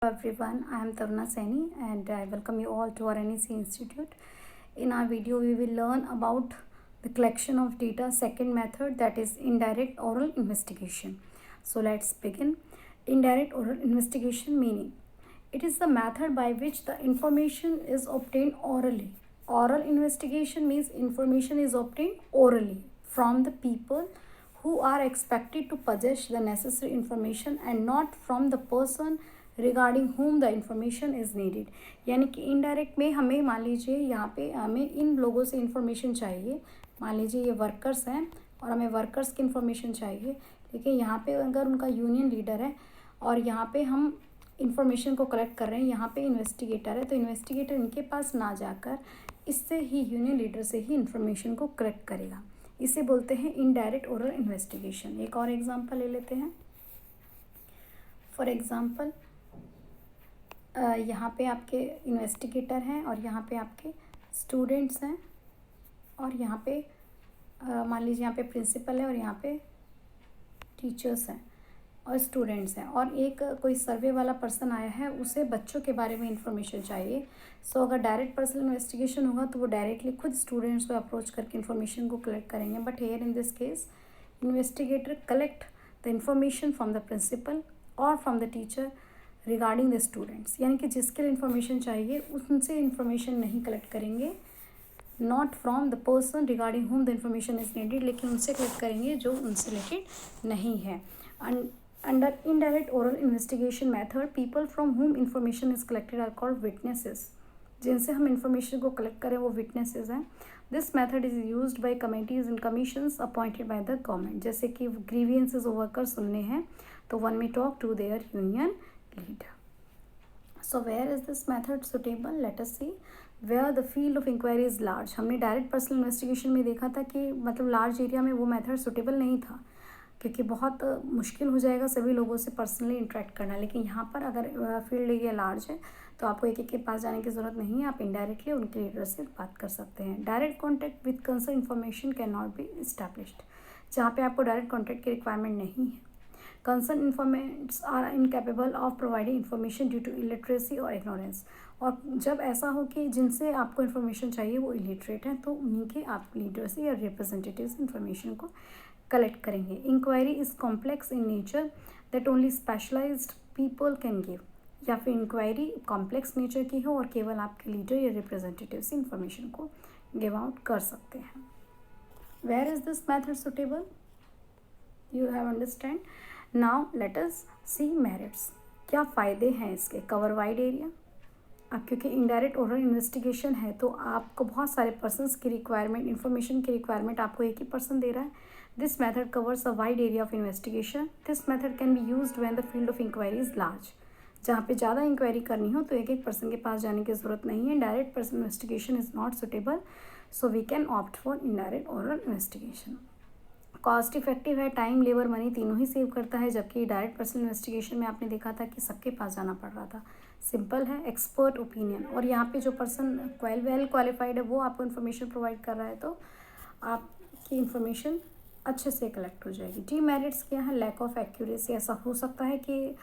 Everyone, I am Taruna Saini and I welcome you all to our NEC Institute. In our video, we will learn about the collection of data, second method, that is indirect oral investigation. So let's begin. Indirect oral investigation meaning. It is the method by which the information is obtained orally. Oral investigation means information is obtained orally from the people who are expected to possess the necessary information and not from the person regarding whom the information is needed. यानी कि indirect में हमें मान लीजिए यहाँ पे हमें इन लोगों से इन्फॉर्मेशन चाहिए. मान लीजिए ये वर्कर्स हैं और हमें वर्कर्स की इन्फॉर्मेशन चाहिए, लेकिन यहाँ पे अगर उनका यूनियन लीडर है और यहाँ पे हम इंफॉर्मेशन को कलेक्ट कर रहे हैं, यहाँ पे इन्वेस्टिगेटर है, तो इन्वेस्टिगेटर इनके पास ना जाकर इससे ही यूनियन लीडर से ही इन्फॉर्मेशन को कलेक्ट करेगा. इसे बोलते हैं इनडायरेक्ट ओरल इन्वेस्टिगेशन. एक और एग्जांपल ले लेते हैं. फॉर एग्जांपल यहाँ पे आपके इन्वेस्टिगेटर हैं और यहाँ पे आपके स्टूडेंट्स हैं और यहाँ पे मान लीजिए यहाँ पे प्रिंसिपल है और यहाँ पे टीचर्स हैं और स्टूडेंट्स हैं, और एक कोई सर्वे वाला पर्सन आया है, उसे बच्चों के बारे में इंफॉर्मेशन चाहिए. सो अगर डायरेक्ट पर्सनल इन्वेस्टिगेशन होगा तो वो डायरेक्टली खुद स्टूडेंट्स को अप्रोच करके इन्फॉर्मेशन को कलेक्ट करेंगे. But here in this case investigator collect the information from the principal और from the teacher regarding the students. यानी कि जिसके लिए इन्फॉर्मेशन चाहिए उनसे इन्फॉर्मेशन नहीं कलेक्ट करेंगे, not from the person regarding whom the information is needed, लेकिन उनसे कलेक्ट करेंगे जो उनसे रिलेटेड नहीं है. Under indirect oral investigation method, people from whom information is collected are called witnesses. जिनसे हम इन्फॉर्मेशन को कलेक्ट करें वो विटनेसेस हैं. This method is used by committees and commissions appointed by the government. जैसे कि ग्रीवियंसेस वर्कर सुनने हैं तो one may talk to there union leader. So where is this method suitable? Let us see. Where the field of inquiry is large. हमने direct personal investigation में देखा था कि मतलब लार्ज एरिया में वो मेथड सुटेबल नहीं था, क्योंकि बहुत मुश्किल हो जाएगा सभी लोगों से पर्सनली इंटरेक्ट करना. लेकिन यहाँ पर अगर फील्ड एरिया लार्ज है तो आपको एक के पास जाने की ज़रूरत नहीं है, आप इनडायरेक्टली उनके लीडर से बात कर सकते हैं. Direct contact with concern information can not be established. जहाँ पे आपको डायरेक्ट कॉन्टैक्ट की रिक्वायरमेंट नहीं है. Concerned informants are incapable of providing information due to illiteracy or ignorance. और जब ऐसा हो कि जिनसे आपको इन्फॉर्मेशन चाहिए वो इलिटरेट हैं तो उन्हीं के आप लीडर से या रिप्रेजेंटेटिव्स इन्फॉर्मेशन को कलेक्ट करेंगे. Inquiry is complex in nature that only specialized people can give. या फिर इंक्वायरी कॉम्प्लेक्स नेचर की हो और केवल आपके लीडर या रिप्रेजेंटेटिव से इन्फॉर्मेशन को गिव आउट कर सकते हैं. Where is this method suitable? You have understand. Now let us see merits. क्या फ़ायदे हैं इसके? Cover wide area. अब क्योंकि इनडायरेक्ट ओरल इन्वेस्टिगेशन है तो आपको बहुत सारे पर्सन्स की रिक्वायरमेंट, इन्फॉर्मेशन की रिक्वायरमेंट आपको एक ही पर्सन दे रहा है. This method covers a wide area of investigation. This method can be used when the field of inquiry is large. जहाँ पे ज़्यादा इंक्वायरी करनी हो तो एक एक पर्सन के पास जाने की ज़रूरत नहीं है. Direct personal investigation is not suitable, so we can opt for indirect oral investigation. Cost effective है, टाइम लेबर मनी तीनों ही सेव करता है, जबकि डायरेक्ट पर्सनल इन्वेस्टिगेशन में आपने देखा था कि सबके पास जाना पड़ रहा था. सिंपल है. एक्सपर्ट ओपिनियन, और यहाँ पे जो पर्सन वेल क्वालिफाइड है वो आपको इन्फॉर्मेशन प्रोवाइड कर रहा है तो आपकी इन्फॉर्मेशन अच्छे से कलेक्ट हो जाएगी. डीमेरिट्स क्या है? Lack of accuracy. ऐसा हो सकता है कि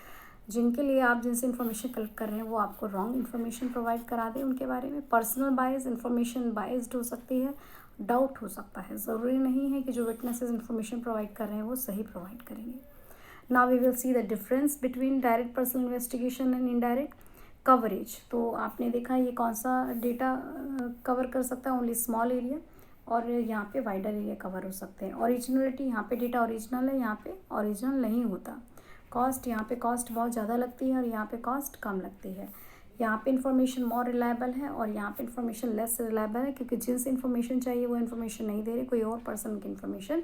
जिनके लिए आप जिनसे इन्फॉर्मेशन कलेक्ट कर रहे हैं वो आपको रॉन्ग इन्फॉर्मेशन प्रोवाइड करा दें उनके बारे में. पर्सनल बायस, इन्फॉर्मेशन बायस्ड हो सकती है. डाउट हो सकता है. ज़रूरी नहीं है कि जो विटनेसेस इन्फॉर्मेशन प्रोवाइड कर रहे हैं वो सही प्रोवाइड करेंगे. Now we will see the difference between direct personal investigation and indirect. Coverage, तो आपने देखा ये कौन सा डेटा कवर कर सकता है? ओनली स्मॉल एरिया, और यहाँ पे वाइडर एरिया कवर हो सकते हैं. ओरिजिनलिटी, यहाँ पे डेटा ओरिजिनल है, यहाँ पे ओरिजिनल नहीं होता. कॉस्ट, यहाँ पे कॉस्ट बहुत ज़्यादा लगती है और यहाँ पे कॉस्ट कम लगती है. यहाँ पे इन्फॉर्मेशन मोर रिलायबल है और यहाँ पे इन्फॉर्मेशन लेस रिलायबल है, क्योंकि जिनसे इन्फॉर्मेशन चाहिए वो इन्फॉर्मेशन नहीं दे रहे, कोई और पर्सन की इन्फॉर्मेशन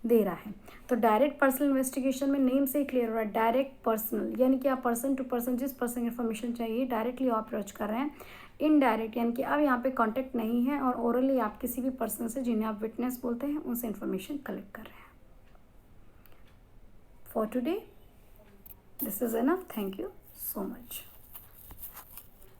दे रहा है. तो डायरेक्ट पर्सनल इन्वेस्टिगेशन में नेम से ही क्लियर हो रहा है डायरेक्ट पर्सनल, यानी कि आप पर्सन टू पर्सन जिस पर्सन की इन्फॉर्मेशन चाहिए डायरेक्टली अप्रोच कर रहे हैं. इनडायरेक्ट यानी कि अब यहाँ पे कॉन्टैक्ट नहीं है और ओरली आप किसी भी पर्सन से जिन्हें आप विटनेस बोलते हैं उनसे इन्फॉर्मेशन कलेक्ट कर रहे हैं. For today this is enough. Thank you so much.